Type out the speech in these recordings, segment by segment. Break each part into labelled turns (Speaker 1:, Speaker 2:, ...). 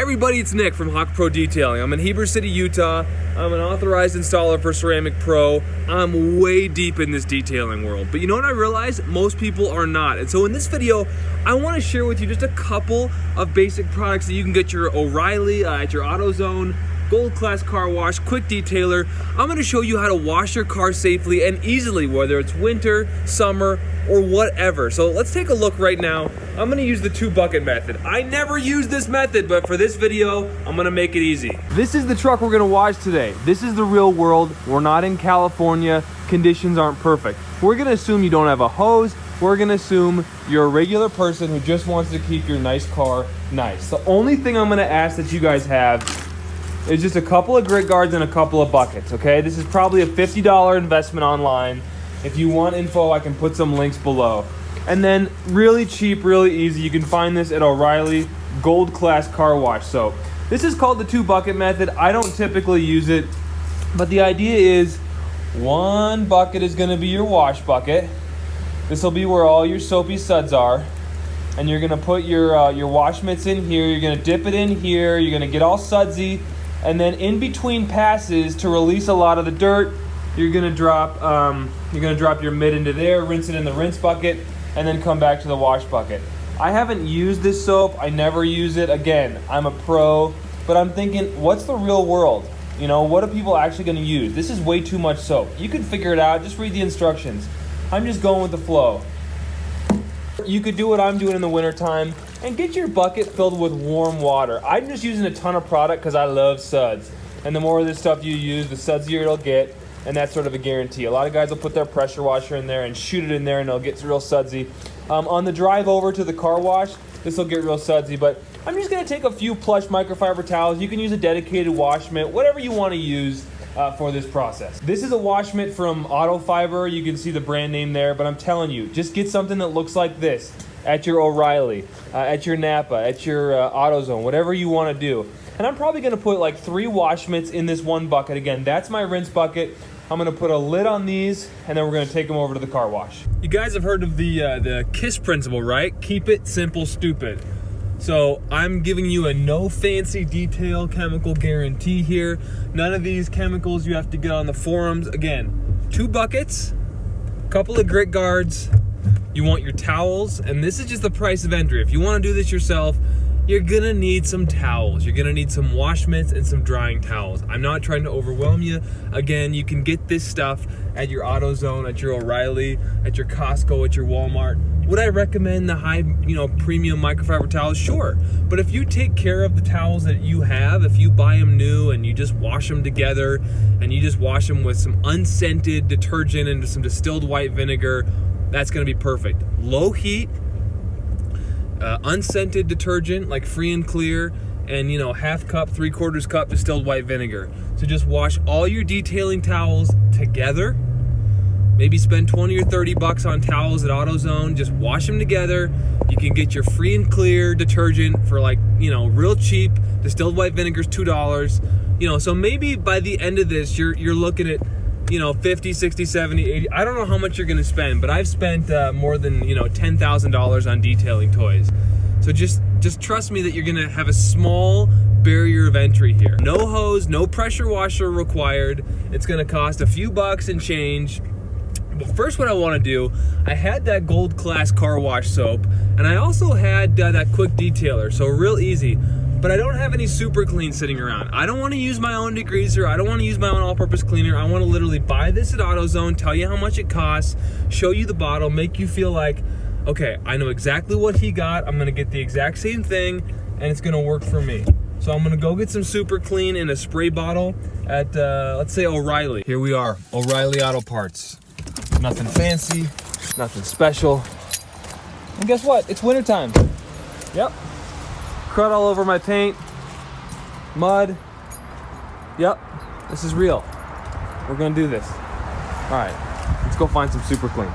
Speaker 1: Everybody, it's Nick from Hawk Pro Detailing. I'm in Heber City, Utah. I'm an authorized installer for Ceramic Pro. I'm way deep in this detailing world. But you know what I realized? Most people are not. And so in this video, I want to share with you just a couple of basic products that you can get at your O'Reilly, at your AutoZone, Gold Class Car Wash, Quick Detailer. I'm going to show you how to wash your car safely and easily, whether it's winter, summer, or whatever. So let's take a look right now. I'm going to use the 2-bucket method. I never use this method, but for this video, I'm going to make it easy. This is the truck we're going to wash today. This is the real world. We're not in California. Conditions aren't perfect. We're going to assume you don't have a hose. We're going to assume you're a regular person who just wants to keep your nice car nice. The only thing I'm going to ask that you guys have is just a couple of grit guards and a couple of buckets, okay? This is probably a $50 investment online. If you want info, I can put some links below. And then really cheap, really easy, you can find this at O'Reilly Gold Class Car Wash soap. This is called the 2-bucket method. I don't typically use it, but the idea is one bucket is gonna be your wash bucket. This will be where all your soapy suds are. And you're gonna put your wash mitts in here, you're gonna dip it in here, you're gonna get all sudsy, and then in between passes to release a lot of the dirt, you're gonna drop your mitt into there, rinse it in the rinse bucket, and then come back to the wash bucket. I haven't used this soap. I never use it. Again, I'm a pro, but I'm thinking, what's the real world? You know, what are people actually gonna use? This is way too much soap. You can figure it out. Just read the instructions. I'm just going with the flow. You could do what I'm doing in the wintertime and get your bucket filled with warm water. I'm just using a ton of product because I love suds. And the more of this stuff you use, the sudzier it'll get. And that's sort of a guarantee. A lot of guys will put their pressure washer in there and shoot it in there and it'll get real sudsy. On the drive over to the car wash, this will get real sudsy, but I'm just gonna take a few plush microfiber towels. You can use a dedicated wash mitt, whatever you wanna use for this process. This is a wash mitt from Auto Fiber. You can see the brand name there, but I'm telling you, just get something that looks like this at your O'Reilly, at your Napa, at your AutoZone, whatever you wanna do. And I'm probably gonna put like 3 wash mitts in this one bucket. Again, that's my rinse bucket. I'm gonna put a lid on these, and then we're gonna take them over to the car wash. You guys have heard of the KISS principle, right? Keep it simple, stupid. So I'm giving you a no fancy detail chemical guarantee here. None of these chemicals you have to get on the forums. Again, 2 buckets, a couple of grit guards. You want your towels, and this is just the price of entry. If you wanna do this yourself, you're gonna need some towels. You're gonna need some wash mitts and some drying towels. I'm not trying to overwhelm you. Again, you can get this stuff at your AutoZone, at your O'Reilly, at your Costco, at your Walmart. Would I recommend the high, premium microfiber towels? Sure. But if you take care of the towels that you have, if you buy them new and you just wash them together and you just wash them with some unscented detergent and some distilled white vinegar, that's gonna be perfect. Low heat, unscented detergent like Free and Clear, and half cup, 3/4 cup distilled white vinegar. So just wash all your detailing towels together. Maybe spend 20 or 30 bucks on towels at AutoZone. Just wash them together. You can get your Free and Clear detergent for real cheap. Distilled white vinegar's $2. So maybe by the end of this, you're looking at 50, 60, 70, 80. I don't know how much you're gonna spend, but I've spent more than $10,000 on detailing toys. So just trust me that you're gonna have a small barrier of entry here. No hose, no pressure washer required. It's gonna cost a few bucks and change. But first, what I wanna do, I had that Gold Class Car Wash soap, and I also had that Quick Detailer, so real easy. But I don't have any super clean sitting around. I don't wanna use my own degreaser. I don't wanna use my own all-purpose cleaner. I wanna literally buy this at AutoZone, tell you how much it costs, show you the bottle, make you feel like, okay, I know exactly what he got. I'm gonna get the exact same thing, and it's gonna work for me. So I'm gonna go get some super clean in a spray bottle at, let's say O'Reilly. Here we are, O'Reilly Auto Parts. Nothing fancy, nothing special. And guess what? It's wintertime. Yep. Crud all over my paint, mud. Yep, this is real. We're gonna do this. All right, let's go find some super clean.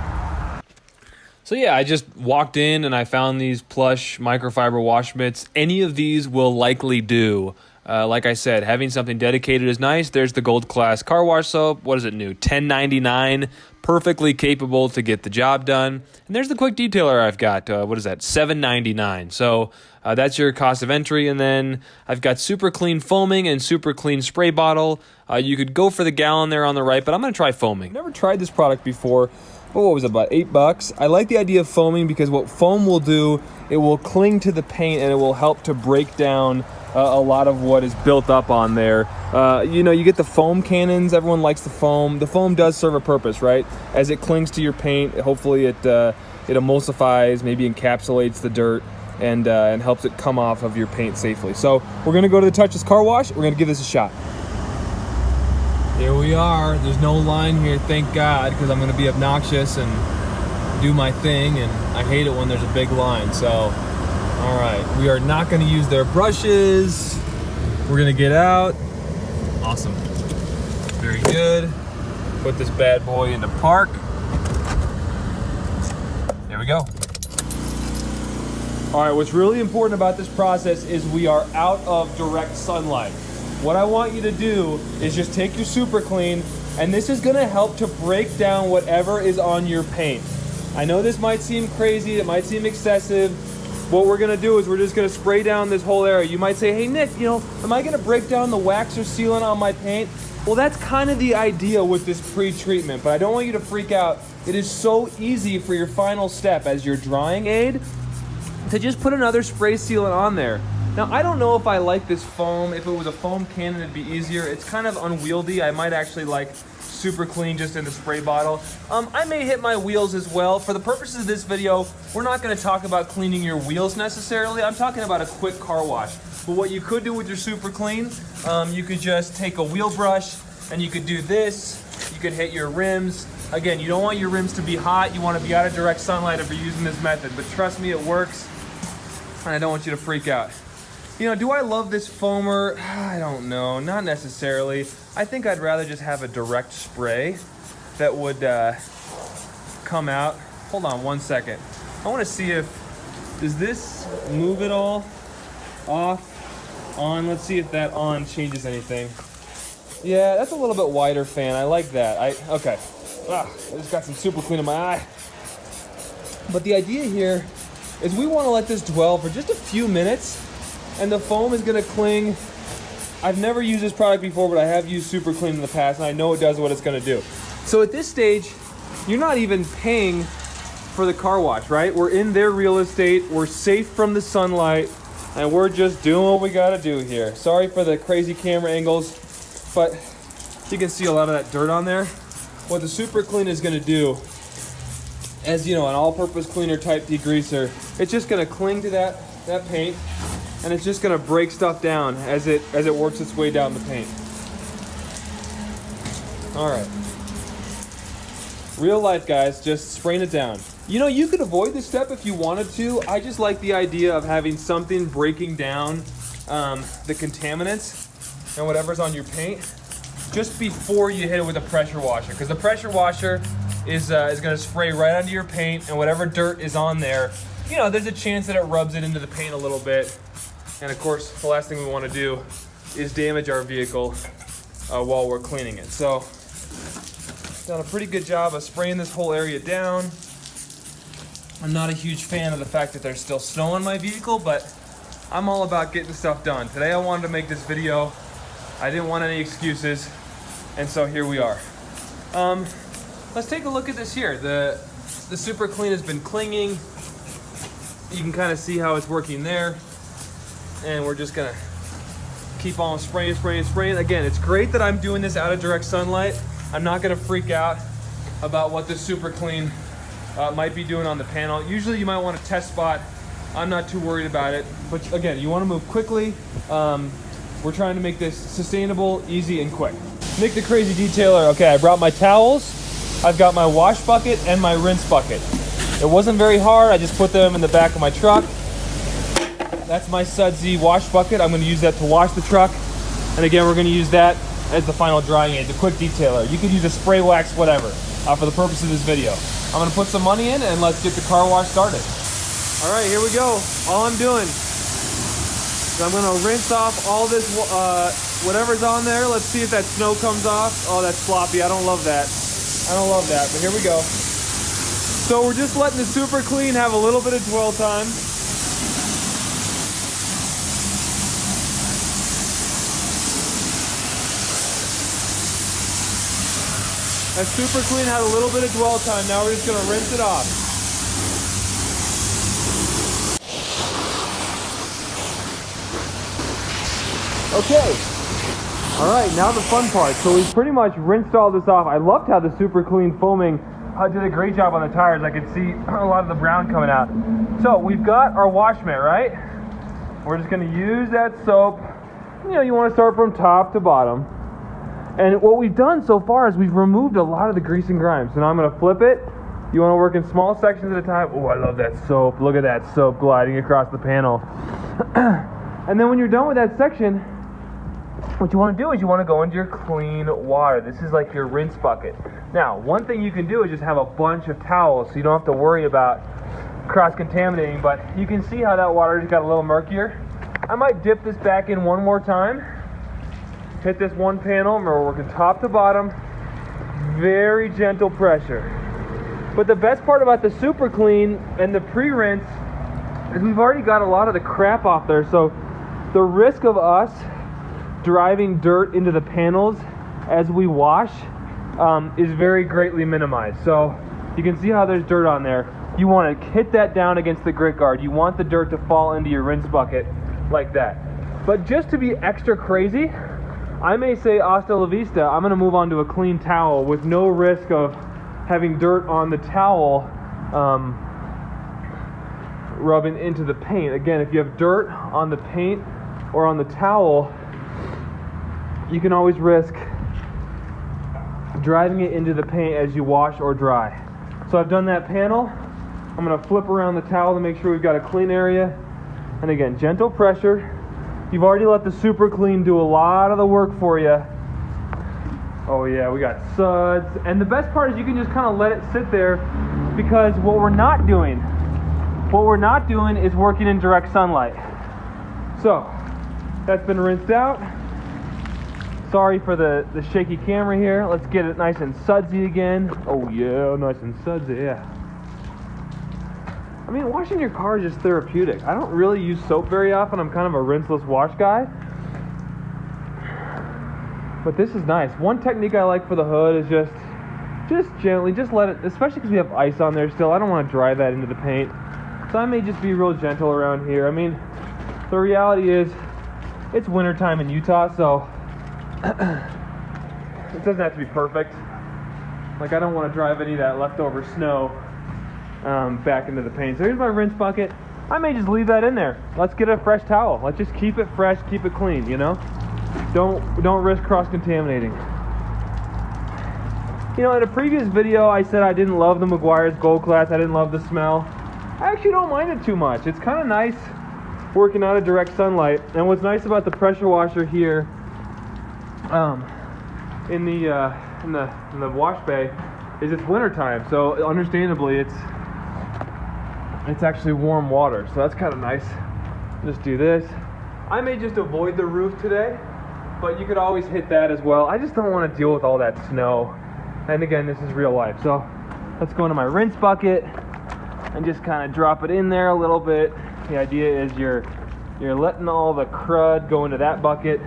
Speaker 1: So yeah, I just walked in and I found these plush microfiber wash mitts. Any of these will likely do. Like I said, having something dedicated is nice. There's the Gold Class car wash soap. What is it new? $10.99. Perfectly capable to get the job done. And there's the quick detailer I've got. What is that? $7.99. So that's your cost of entry. And then I've got super clean foaming and super clean spray bottle. You could go for the gallon there on the right, but I'm going to try foaming. I've never tried this product before. What was it, about $8? I like the idea of foaming because what foam will do, it will cling to the paint and it will help to break down a lot of what is built up on there. You know, you get the foam cannons. Everyone likes the foam. The foam does serve a purpose, right? As it clings to your paint, hopefully it emulsifies, maybe encapsulates the dirt, and helps it come off of your paint safely. So we're gonna go to the Touchless Car Wash. We're gonna give this a shot. Here we are. There's no line here, thank God, because I'm gonna be obnoxious and do my thing, and I hate it when there's a big line. So, all right, we are not gonna use their brushes. We're gonna get out. Awesome. Very good. Put this bad boy into park. There we go. All right, what's really important about this process is we are out of direct sunlight. What I want you to do is just take your super clean, and this is gonna help to break down whatever is on your paint. I know this might seem crazy, it might seem excessive. What we're gonna do is we're just gonna spray down this whole area. You might say, hey Nick, you know, am I gonna break down the wax or sealant on my paint? Well, that's kind of the idea with this pre-treatment, but I don't want you to freak out. It is so easy for your final step as your drying aid to just put another spray sealant on there. Now, I don't know if I like this foam. If it was a foam cannon, it'd be easier. It's kind of unwieldy. I might actually like super clean just in the spray bottle. I may hit my wheels as well. For the purposes of this video, we're not gonna talk about cleaning your wheels necessarily. I'm talking about a quick car wash. But what you could do with your super clean, you could just take a wheel brush and you could do this. You could hit your rims. Again, you don't want your rims to be hot. You wanna be out of direct sunlight if you're using this method, but trust me, it works. And I don't want you to freak out. You know, do I love this foamer? I don't know, not necessarily. I think I'd rather just have a direct spray that would come out. Hold on one second. I wanna see if, does this move at all? Off, on, let's see if that on changes anything. Yeah, that's a little bit wider fan, I like that. Okay, I just got some super clean in my eye. But the idea here is we wanna let this dwell for just a few minutes, and the foam is gonna cling. I've never used this product before, but I have used Super Clean in the past, and I know it does what it's gonna do. So at this stage, you're not even paying for the car wash, right? We're in their real estate, we're safe from the sunlight, and we're just doing what we gotta do here. Sorry for the crazy camera angles, but you can see a lot of that dirt on there. What the Super Clean is gonna do, as you know, an all-purpose cleaner type degreaser, it's just gonna cling to that paint, and it's just gonna break stuff down as it works its way down the paint. All right. Real life, guys, just spraying it down. You know, you could avoid this step if you wanted to. I just like the idea of having something breaking down the contaminants and whatever's on your paint just before you hit it with a pressure washer, because the pressure washer is gonna spray right onto your paint, and whatever dirt is on there, you know, there's a chance that it rubs it into the paint a little bit. And of course, the last thing we want to do is damage our vehicle while we're cleaning it. So, done a pretty good job of spraying this whole area down. I'm not a huge fan of the fact that there's still snow on my vehicle, but I'm all about getting stuff done. Today I wanted to make this video. I didn't want any excuses, and so here we are. Let's take a look at this here. The Super Clean has been clinging. You can kind of see how it's working there. And we're just gonna keep on spraying. Again, it's great that I'm doing this out of direct sunlight. I'm not gonna freak out about what this Super Clean might be doing on the panel. Usually you might want a test spot. I'm not too worried about it. But again, you wanna move quickly. We're trying to make this sustainable, easy, and quick. Nick the Crazy Detailer. Okay, I brought my towels. I've got my wash bucket and my rinse bucket. It wasn't very hard. I just put them in the back of my truck. That's my Sudsy wash bucket. I'm gonna use that to wash the truck. And again, we're gonna use that as the final drying aid, the quick detailer. You could use a spray wax, whatever, for the purpose of this video. I'm gonna put some money in and let's get the car wash started. All right, here we go. All I'm doing, So I'm gonna rinse off all this, whatever's on there. Let's see if that snow comes off. Oh, that's sloppy. I don't love that. I don't love that, but here we go. So we're just letting the Super Clean have a little bit of dwell time. That Super Clean had a little bit of dwell time. Now we're just gonna rinse it off. Okay. All right, now the fun part. So we've pretty much rinsed all this off. I loved how the Super Clean foaming did a great job on the tires. I could see a lot of the brown coming out. So we've got our wash mitt, right? We're just gonna use that soap. You know, you wanna start from top to bottom. And what we've done so far is we've removed a lot of the grease and grime. So now I'm gonna flip it. You wanna work in small sections at a time. Oh, I love that soap. Look at that soap gliding across the panel. And then when you're done with that section, what you want to do is you want to go into your clean water. This is like your rinse bucket. Now, one thing you can do is just have a bunch of towels so you don't have to worry about cross-contaminating, but you can see how that water just got a little murkier. I might dip this back in one more time. Hit this one panel, and we're working top to bottom. Very gentle pressure. But the best part about the Super Clean and the pre-rinse is we've already got a lot of the crap off there, so the risk of us driving dirt into the panels as we wash is very greatly minimized. So you can see how there's dirt on there. You want to hit that down against the grit guard. You want the dirt to fall into your rinse bucket like that. But just to be extra crazy, I may say hasta la vista. I'm going to move on to a clean towel with no risk of having dirt on the towel rubbing into the paint. Again, if you have dirt on the paint or on the towel, you can always risk driving it into the paint as you wash or dry. So I've done that panel. I'm going to flip around the towel to make sure we've got a clean area. And again, gentle pressure. You've already let the Super Clean do a lot of the work for you. Oh yeah, we got suds. And the best part is you can just kind of let it sit there, because what we're not doing is working in direct sunlight. So that's been rinsed out. Sorry for the shaky camera here. Let's get it nice and sudsy again. Oh yeah, nice and sudsy, yeah. I mean, washing your car is just therapeutic. I don't really use soap very often. I'm kind of a rinseless wash guy. But this is nice. One technique I like for the hood is just gently, just let it, especially because we have ice on there still. I don't want to dry that into the paint. So I may just be real gentle around here. I mean, the reality is, it's wintertime in Utah, so it doesn't have to be perfect. Like, I don't want to drive any of that leftover snow back into the paint. So here's my rinse bucket. I may just leave that in there. Let's get a fresh towel. Let's just keep it fresh, keep it clean, you know? Don't risk cross-contaminating. You know, in a previous video, I said I didn't love the Meguiar's Gold Class. I didn't love the smell. I actually don't mind it too much. It's kind of nice working out of direct sunlight. And what's nice about the pressure washer here in the wash bay is it's wintertime, so understandably it's actually warm water, so that's kind of nice. Just do this. I may just avoid the roof today, but you could always hit that as well. I just don't want to deal with all that snow, and again, this is real life. So let's go into my rinse bucket and just kind of drop it in there a little bit. The idea is you're letting all the crud go into that bucket,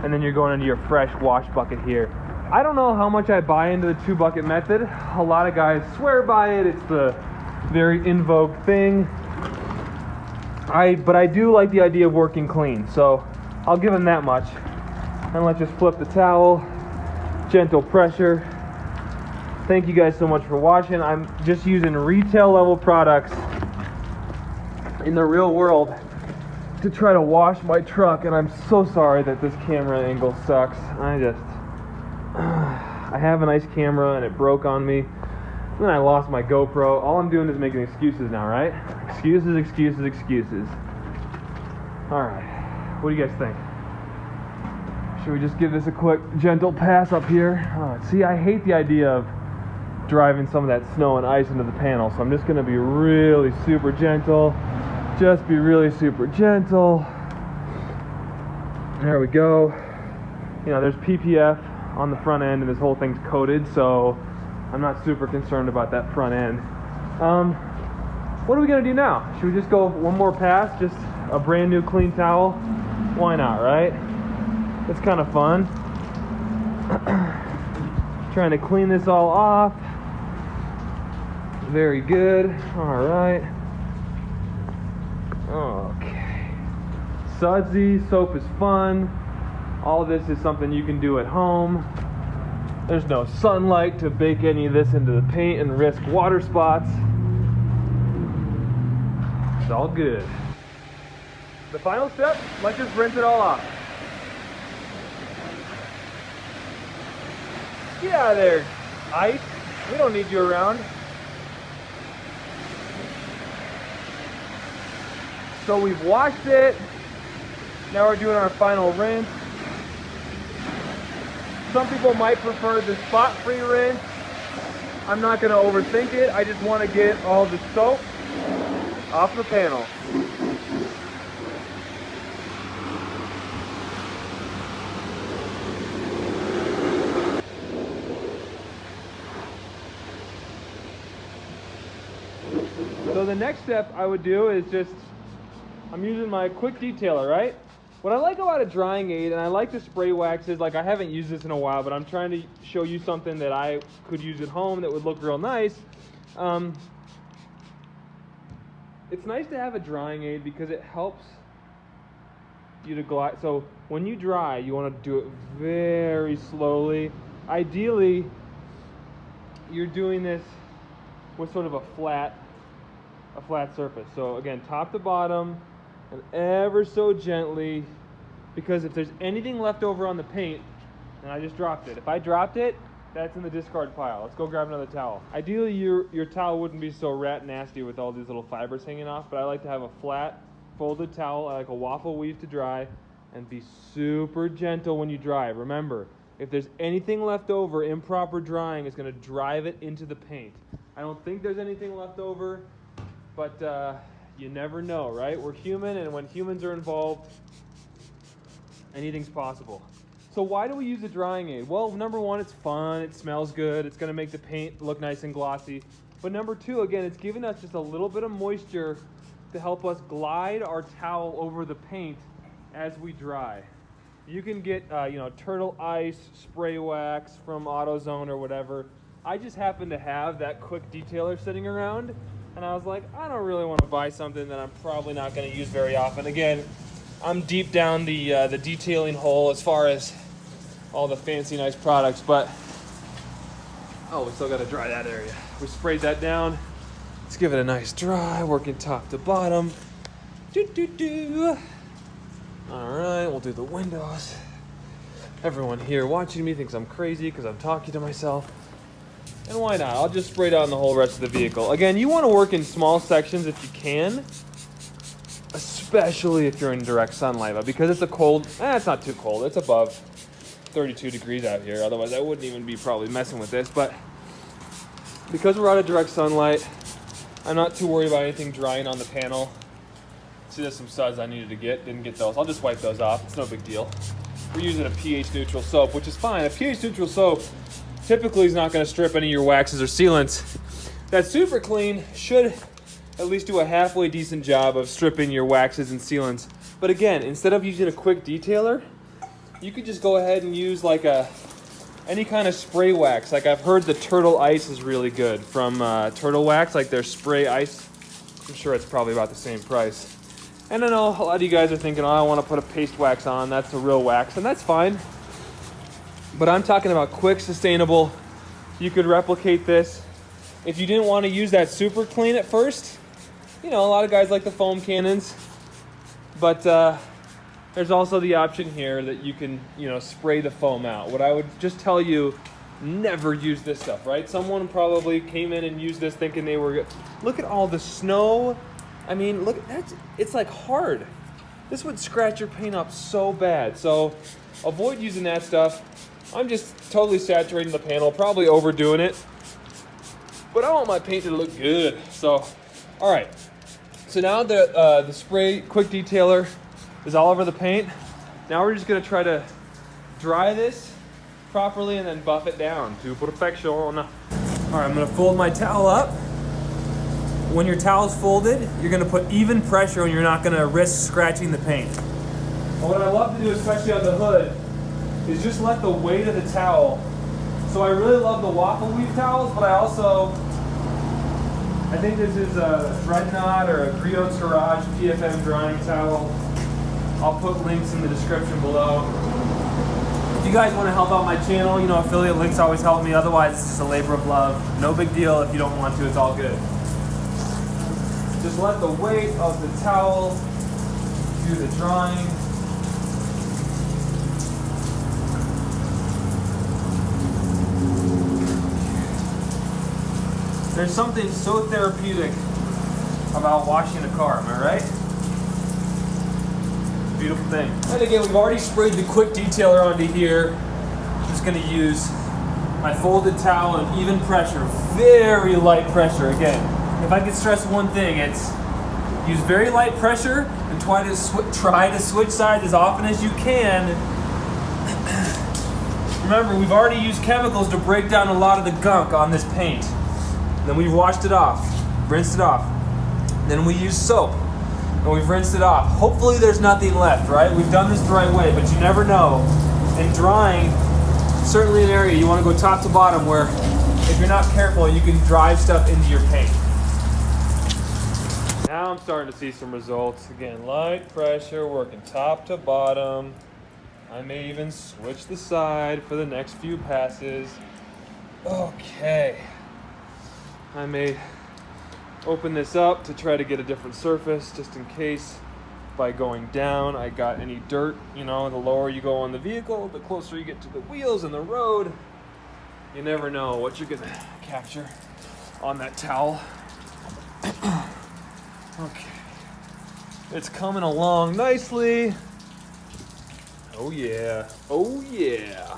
Speaker 1: and then you're going into your fresh wash bucket here. I don't know how much I buy into the 2-bucket method. A lot of guys swear by it. It's the very in vogue thing. But I do like the idea of working clean, so I'll give them that much. And let's just flip the towel. Gentle pressure. Thank you guys so much for watching. I'm just using retail level products in the real world to try to wash my truck, and I'm so sorry that this camera angle sucks. I have a nice camera and it broke on me. Then I lost my GoPro. All I'm doing is making excuses now, right? Excuses, excuses, excuses. Alright, what do you guys think? Should we just give this a quick gentle pass up here? See, I hate the idea of driving some of that snow and ice into the panel, so I'm just going to be really super gentle. Just be really super gentle. There we go. You know, there's PPF on the front end and this whole thing's coated, so I'm not super concerned about that front end. What are we gonna do now? Should we just go one more pass, just a brand new clean towel? Why not, right? It's kind of fun. Trying to clean this all off. Very good. All right. Okay. Sudsy, soap is fun. All this is something you can do at home. There's no sunlight to bake any of this into the paint and risk water spots. It's all good. The final step, let's just rinse it all off. Get out of there, ice. We don't need you around. So we've washed it. Now we're doing our final rinse. Some people might prefer the spot-free rinse. I'm not gonna overthink it. I just wanna get all the soap off the panel. So the next step I would do is just, I'm using my quick detailer, right? What I like about a drying aid, and I like the spray waxes, like I haven't used this in a while, but I'm trying to show you something that I could use at home that would look real nice. It's nice to have a drying aid because it helps you to glide. So when you dry, you want to do it very slowly. Ideally, you're doing this with sort of a flat surface. So again, top to bottom, and ever so gently, because if there's anything left over on the paint, and I just dropped it. If I dropped it, that's in the discard pile. Let's go grab another towel. Ideally, your towel wouldn't be so rat nasty with all these little fibers hanging off, but I like to have a flat, folded towel. I like a waffle weave to dry, and be super gentle when you dry. Remember, if there's anything left over, improper drying is going to drive it into the paint. I don't think there's anything left over, but you never know, right? We're human, and when humans are involved, anything's possible. So why do we use a drying aid? Well, number one, it's fun, it smells good, it's gonna make the paint look nice and glossy. But number two, again, it's giving us just a little bit of moisture to help us glide our towel over the paint as we dry. You can get, turtle ice, spray wax from AutoZone or whatever. I just happen to have that quick detailer sitting around, and I was like, I don't really want to buy something that I'm probably not going to use very often. Again, I'm deep down the detailing hole as far as all the fancy nice products, but we still got to dry that area. We sprayed that down. Let's give it a nice dry, working top to bottom. All right, we'll do the windows. Everyone here watching me thinks I'm crazy because I'm talking to myself. And why not? I'll just spray down the whole rest of the vehicle. Again, you want to work in small sections if you can, especially if you're in direct sunlight. But because it's a cold, it's not too cold. It's above 32 degrees out here. Otherwise, I wouldn't even be probably messing with this. But because we're out of direct sunlight, I'm not too worried about anything drying on the panel. See, there's some suds I needed to get. Didn't get those. I'll just wipe those off. It's no big deal. We're using a pH neutral soap, which is fine. A pH neutral soap typically is not going to strip any of your waxes or sealants. That super clean should at least do a halfway decent job of stripping your waxes and sealants. But again, instead of using a quick detailer, you could just go ahead and use like any kind of spray wax. Like I've heard the Turtle Ice is really good from Turtle Wax, like their spray ice. I'm sure it's probably about the same price. And I know a lot of you guys are thinking, I want to put a paste wax on. That's a real wax, and that's fine. But I'm talking about quick, sustainable. You could replicate this. If you didn't want to use that super clean at first, a lot of guys like the foam cannons. But there's also the option here that you can, spray the foam out. What I would just tell you, never use this stuff, right? Someone probably came in and used this thinking they were good. Look at all the snow. I mean, look, it's like hard. This would scratch your paint up so bad. So avoid using that stuff. I'm just totally saturating the panel, probably overdoing it. But I want my paint to look good. So, all right. So now the spray quick detailer is all over the paint. Now we're just gonna try to dry this properly and then buff it down to perfection. All right, I'm gonna fold my towel up. When your towel's folded, you're gonna put even pressure and you're not gonna risk scratching the paint. But what I love to do, especially on the hood, is just let the weight of the towel. So I really love the waffle weave towels, but I think this is a Dreadnought or a Griots Garage PFM drying towel. I'll put links in the description below. If you guys want to help out my channel, you know, affiliate links always help me. Otherwise, it's just a labor of love. No big deal if you don't want to, it's all good. Just let the weight of the towel do the drying. There's something so therapeutic about washing a car, am I right? Beautiful thing. And again, we've already sprayed the quick detailer onto here. I'm just gonna use my folded towel and even pressure, very light pressure. Again, if I could stress one thing, it's use very light pressure and try to switch sides as often as you can. Remember, we've already used chemicals to break down a lot of the gunk on this paint. Then we've washed it off, rinsed it off. Then we use soap, and we've rinsed it off. Hopefully there's nothing left, right? We've done this the right way, but you never know. And drying, certainly an area you want to go top to bottom where if you're not careful, you can drive stuff into your paint. Now I'm starting to see some results. Again, light pressure, working top to bottom. I may even switch the side for the next few passes. Okay. I may open this up to try to get a different surface just in case by going down I got any dirt. You know, the lower you go on the vehicle, the closer you get to the wheels and the road. You never know what you're gonna capture on that towel. Okay, it's coming along nicely. Oh yeah, oh yeah.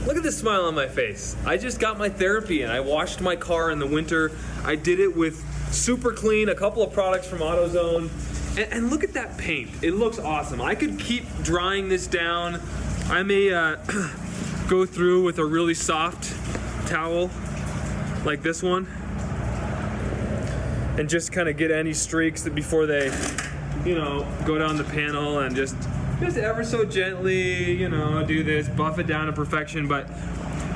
Speaker 1: Look at this smile on my face. I just got my therapy and I washed my car in the winter. I did it with Super Clean, a couple of products from AutoZone. And look at that paint. It looks awesome. I could keep drying this down. I may go through with a really soft towel like this one and just kind of get any streaks before they, you know, go down the panel and just ever so gently, you know, do this, buff it down to perfection. But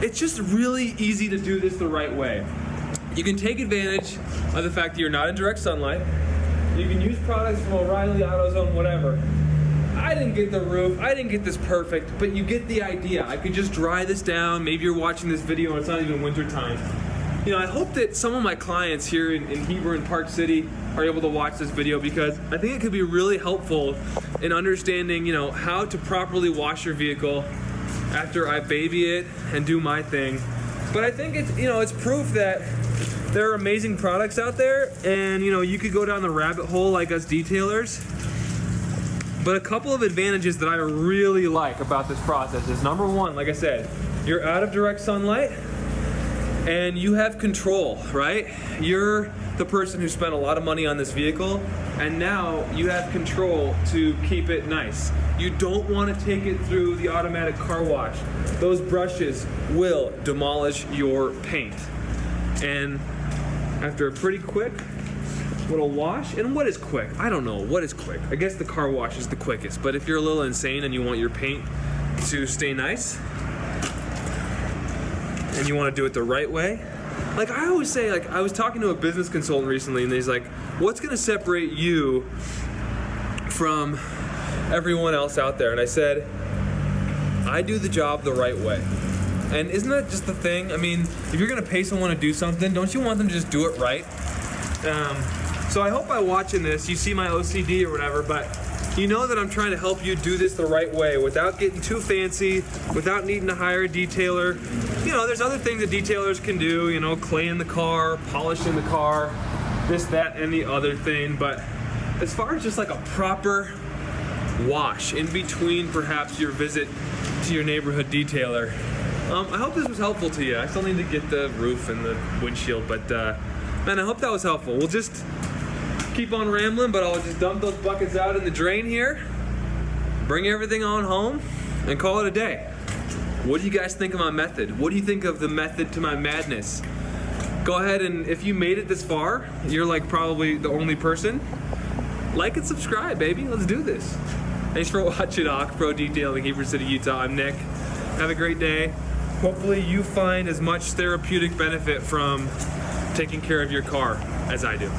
Speaker 1: it's just really easy to do this the right way. You can take advantage of the fact that you're not in direct sunlight. You can use products from O'Reilly, AutoZone, whatever. I didn't get the roof, I didn't get this perfect, but you get the idea. I could just dry this down. Maybe you're watching this video and it's not even winter time. You know, I hope that some of my clients here in Heber and Park City are able to watch this video because I think it could be really helpful in understanding, you know, how to properly wash your vehicle after I baby it and do my thing. But I think it's, you know, it's proof that there are amazing products out there and, you know, you could go down the rabbit hole like us detailers. But a couple of advantages that I really like about this process is, number one, like I said, you're out of direct sunlight and you have control, right? You're the person who spent a lot of money on this vehicle and now you have control to keep it nice. You don't want to take it through the automatic car wash. Those brushes will demolish your paint. And after a pretty quick little wash, and what is quick? I don't know, what is quick? I guess the car wash is the quickest, but if you're a little insane and you want your paint to stay nice, and you want to do it the right way, like I always say, like I was talking to a business consultant recently and he's like, what's gonna separate you from everyone else out there? And I said, I do the job the right way. And isn't that just the thing? I mean, if you're gonna pay someone to do something, don't you want them to just do it right? So I hope by watching this, you see my OCD or whatever, but you know that I'm trying to help you do this the right way without getting too fancy, without needing to hire a detailer. You know, there's other things that detailers can do, you know, claying the car, polishing the car, this, that, and the other thing. But as far as just like a proper wash in between perhaps your visit to your neighborhood detailer, I hope this was helpful to you. I still need to get the roof and the windshield, but man, I hope that was helpful. We'll just keep on rambling, but I'll just dump those buckets out in the drain here. bring everything on home and call it a day. What do you guys think of my method? What do you think of the method to my madness? Go ahead, and if you made it this far, you're like probably the only person. Like and subscribe, baby. Let's do this. Thanks for watching AutoZone Detailing, Heber City, Utah. I'm Nick. Have a great day. Hopefully you find as much therapeutic benefit from taking care of your car as I do.